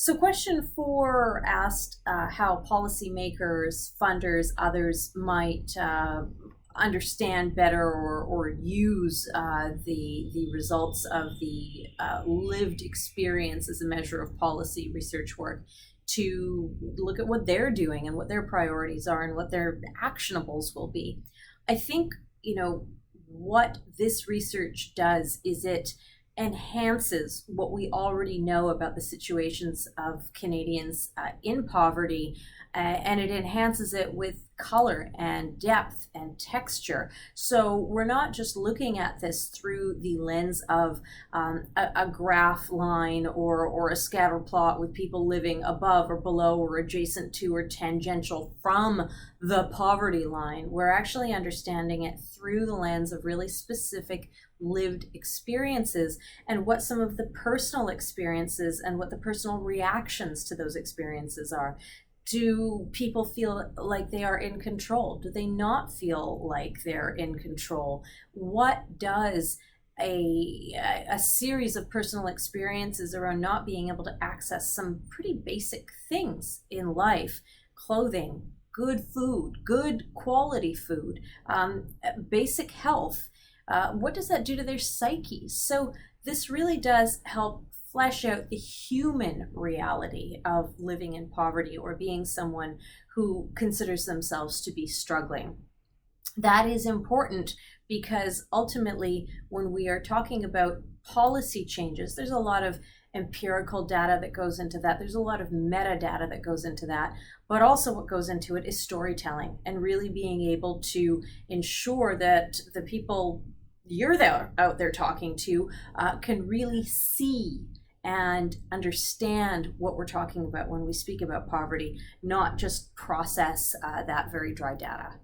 So, question four asked how policymakers, funders, others might understand better or use the results of the lived experience as a measure of policy research work to look at what they're doing and what their priorities are and what their actionables will be. I think, what this research does is it enhances what we already know about the situations of Canadians in poverty, and it enhances it with color and depth and texture. So we're not just looking at this through the lens of a graph line or a scatter plot with people living above or below or adjacent to or tangential from the poverty line. We're actually understanding it through the lens of really specific lived experiences and what some of the personal experiences and what the personal reactions to those experiences are. Do people feel like they are in control? Do they not feel like they're in control? What does a series of personal experiences around not being able to access some pretty basic things in life, clothing, good food, good quality food, basic health, what does that do to their psyches? So this really does help flesh out the human reality of living in poverty or being someone who considers themselves to be struggling. That is important because ultimately, when we are talking about policy changes, there's a lot of empirical data that goes into that. There's a lot of metadata that goes into that. But also what goes into it is storytelling and really being able to ensure that the people you're out there talking to can really see and understand what we're talking about when we speak about poverty, not just process that very dry data.